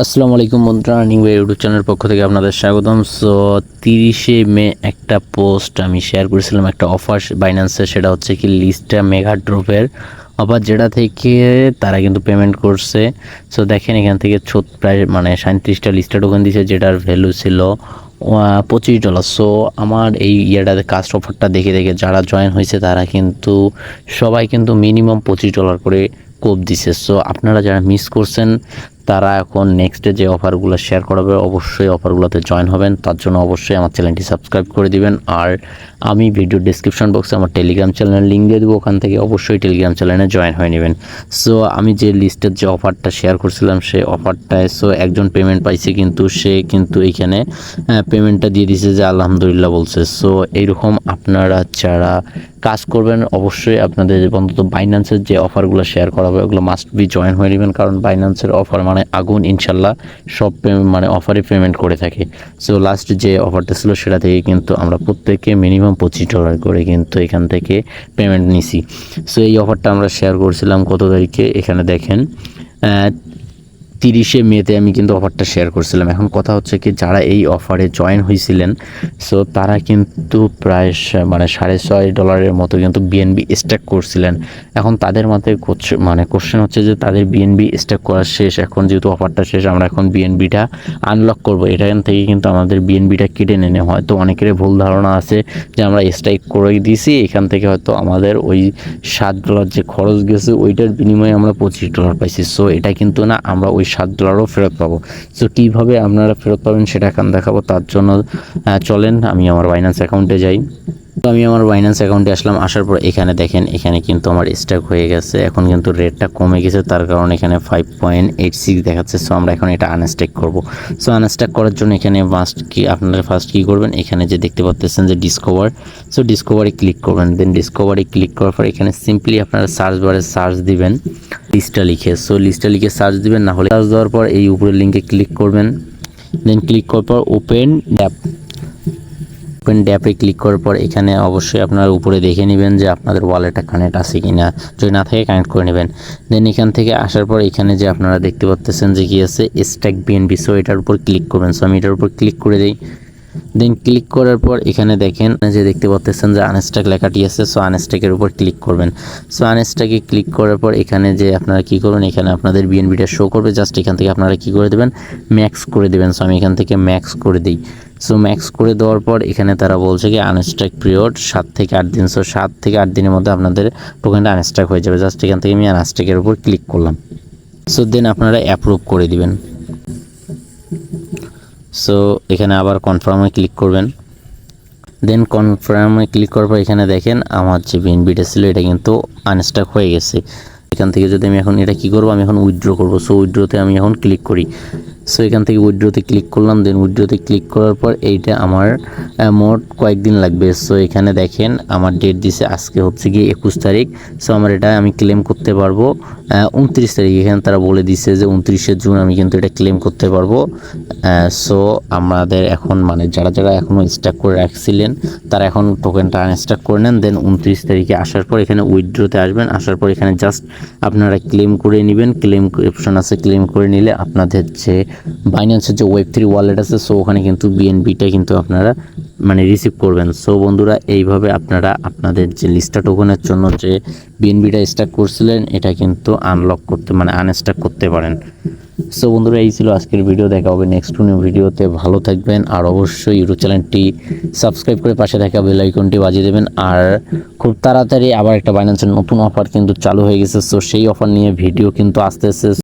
আসসালামু আলাইকুম বন্ধুরা, আর্নিং ওয়ে ইউটিউব চ্যানেলের পক্ষ থেকে আপনাদের স্বাগতম। সো 30শে মে একটা পোস্ট আমি শেয়ার করেছিলাম, একটা অফার বাইন্যান্সে, সেটা হচ্ছে কি লিস্টটা মেগা ড্রপের অফার, যেটা থেকে তারা কিন্তু পেমেন্ট করছে। সো দেখেন এখান থেকে প্রায় মানে 37টা লিস্টে টোকেন দিয়েছে, যেটার ভ্যালু ছিল $25। সো আমার এই ইয়েটাতে কাস্ট অফারটা দেখে দেখে যারা জয়েন হয়েছে তারা কিন্তু সবাই কিন্তু মিনিমাম $25 করে কোপ দিছে। সো আপনারা যারা মিস করছেন তারা এখন নেক্সটে যে অফারগুলো শেয়ার করাবে অবশ্যই অফারগুলোতে জয়েন হবেন। তার জন্য অবশ্যই আমার চ্যানেলটি সাবস্ক্রাইব করে দিবেন। আর আমি ভিডিও ডিসক্রিপশন বক্সে আমার টেলিগ্রাম চ্যানেলের লিঙ্ক দিয়ে দেবো, ওখান থেকে অবশ্যই টেলিগ্রাম চ্যানেলে জয়েন হয়ে নেবেন। সো আমি যে লিস্টের যে অফারটা শেয়ার করছিলাম সেই অফারটায় একজন পেমেন্ট পাইছে, কিন্তু সে কিন্তু এইখানে পেমেন্টটা দিয়ে দিয়েছে যে আলহামদুলিল্লাহ বলছে। সো এইরকম আপনারা যারা কাজ করবেন অবশ্যই আপনাদের অন্তত বাইন্যান্সের যে অফারগুলো শেয়ার করা হবে ওগুলো মাস্ট বি জয়েন হয়ে নেবেন, কারণ বাইন্যান্সের অফার মানে আগুন, ইনশাল্লাহ সব মানে অফারে পেমেন্ট করে থাকে। সো লাস্ট যে অফারটা ছিল সেটা থেকে কিন্তু আমরা প্রত্যেকে মিনিমাম $25 করে কিন্তু এখান থেকে পেমেন্ট নিছি। সো এই অফারটা আমরা শেয়ার করছিলাম কত তারিখে, এখানে দেখেন 30শে মেতে আমি কিন্তু অফারটা শেয়ার করছিলাম। এখন কথা হচ্ছে কি, যারা এই অফারে জয়েন হয়েছিলেন সো তারা কিন্তু প্রায় মানে $6.5 মতো কিন্তু বিএনবি স্ট্যাক করছিলেন। এখন তাদের মাথায় মানে কোশ্চেন হচ্ছে যে তাদের বিএনবি স্ট্যাক করা শেষ, এখন যেহেতু অফারটা শেষ আমরা এখন বিএনবিটা আনলক করবো, এখান থেকে কিন্তু আমাদের বিএনবিটা কেটে নেওয়া হয়। তো অনেকেরই ভুল ধারণা আছে যে আমরা স্ট্রাইক করে দিয়েছি, এখান থেকে হয়তো আমাদের ওই $7 যে খরচ গেছে ওইটার বিনিময়ে আমরা $25 পাইছি। সো এটা কিন্তু না, আমরা ওই $7 ফেরত পাবো। সো কীভাবে আপনারা ফেরত পাবেন সেটা এখন দেখাবো। তার জন্য চলেন আমি আমার বাইন্যান্স অ্যাকাউন্টে যাই। তো আমি আমার বাইন্যান্স অ্যাকাউন্টে আসলাম, আসার পর এখানে দেখেন এখানে কিন্তু আমার স্ট্যাক হয়ে গেছে। এখন কিন্তু রেটটা কমে গেছে, তার কারণ এখানে 5.86 দেখাচ্ছে। সো আমরা এখন এটা আনস্ট্যাক করব। সো আনস্ট্যাক করার জন্য এখানে আপনারা ফার্স্ট কী করবেন, এখানে যে দেখতে পাচ্ছেন যে ডিসকভার, সো ডিসকভারে ক্লিক করবেন। দেন ডিসকভারে ক্লিক করার পর এখানে সিম্পলি আপনারা সার্চ বারে সার্চ দিবেন লিস্টটা লিখে। সো লিস্টটা লিখে সার্চ দিবেন, না হলে সার্চ দেওয়ার পর এই উপরের লিঙ্কে ক্লিক করবেন। দেন ক্লিক করার পর ওপেন ড্যাপে ক্লিক করার পর এখানে অবশ্যই আপনারা উপরে দেখে নেবেন যে আপনাদের ওয়ালেটটা কানেক্ট আছে কিনা, যদি না থাকে কানেক্ট করে নেবেন। দেন এখান থেকে আসার পর এখানে যে আপনারা দেখতে পাচ্ছেন যে কি আছে স্ট্যাক বিএনবি, সো এটার উপর ক্লিক করবেন। সো আমি এটার উপর ক্লিক করে দিই। দেন ক্লিক করার পর এখানে দেখেন যে দেখতে পাচ্ছেন যে আনস্ট্যাক লেখাটি আছে। সো আনস্ট্যাকের উপর ক্লিক করবেন। সো আনস্ট্যাকে ক্লিক করার পর এখানে যে আপনারা কী করবেন, এখানে আপনাদের বিএনবিটা শো করবে, জাস্ট এখান থেকে আপনারা কী করে দেবেন, ম্যাক্স করে দেবেন। সো আমি এখান থেকে ম্যাক্স করে দিই। সো ম্যাক্স করে দেওয়ার পর এখানে তারা বলছে কি আনস্ট্যাক পিরিয়ড 7 থেকে 8 দিন। সো 7 থেকে 8 দিনের মধ্যে আপনাদের টোকেনটা আনস্ট্যাক হয়ে যাবে। জাস্ট এখান থেকে আমি আনস্ট্যাকের উপর ক্লিক করলাম। সো দেন আপনারা অ্যাপ্রুভ করে দিবেন। সো এখানে আবার কনফার্মে ক্লিক করবেন। দেন কনফার্মে ক্লিক করার পর এখানে দেখেন আমার যে বিএনবিটা ছিল এটা কিন্তু আনস্ট্যাক হয়ে গেছে। এখান থেকে যদি আমি এখন এটা কী করবো, আমি এখন উইথড্র করবো। সো উইথড্রতে আমি এখন ক্লিক করি। সো এখান থেকে উইথড্রতে ক্লিক করলাম। দেন উইথড্রতে ক্লিক করার পর এইটা আমার মোট কয়েকদিন লাগবে। সো এখানে দেখেন আমার ডেট দিছে আজকে হচ্ছে গিয়ে 21 তারিখ। সো আমার এটা আমি ক্লেম করতে পারবো 29 তারিখ। এখানে তারা বলে দিছে যে 29শে জুন আমি কিন্তু এটা ক্লেম করতে পারবো। সো আমাদের এখন মানে যারা যারা এখনও স্ট্যাক করে রাখছিলেন তারা এখন টোকেনটা আনস্ট্যাক করে নেন। দেন 29 তারিখে আসার পর এখানে উইথড্রতে আসবেন। আসার পর এখানে জাস্ট আপনারা ক্লেম করে নেবেন। ক্লেম অপশন আছে, ক্লেম করে নিলে আপনাদের যে বাইন্যান্সের যে Web3 ওয়ালেট আছে সো ওখানে কিন্তু বিএনবিটা কিন্তু আপনারা মানে রিসিভ করবেন। সো বন্ধুরা এইভাবে আপনারা আপনাদের যে লিস্টা টোকেনের জন্য যে বিএনবিটা স্ট্যাক করছিলেন এটা কিন্তু আনলক করতে মানে আনস্ট্যাক করতে পারেন। সো বন্ধুরা এই ছিল আজকের ভিডিও, দেখা হবে নেক্সট নিউ ভিডিওতে। ভালো থাকবেন আর অবশ্যই ইউটিউব চ্যানেলটি সাবস্ক্রাইব করে পাশে থাকা বেল আইকনটি বাজিয়ে দেবেন। আর খুব তাড়াতাড়ি আবার একটা বাইন্যান্সের নতুন অফার কিন্তু চালু হয়ে গেছে। সো সেই অফার নিয়ে ভিডিও কিন্তু আসতেছে।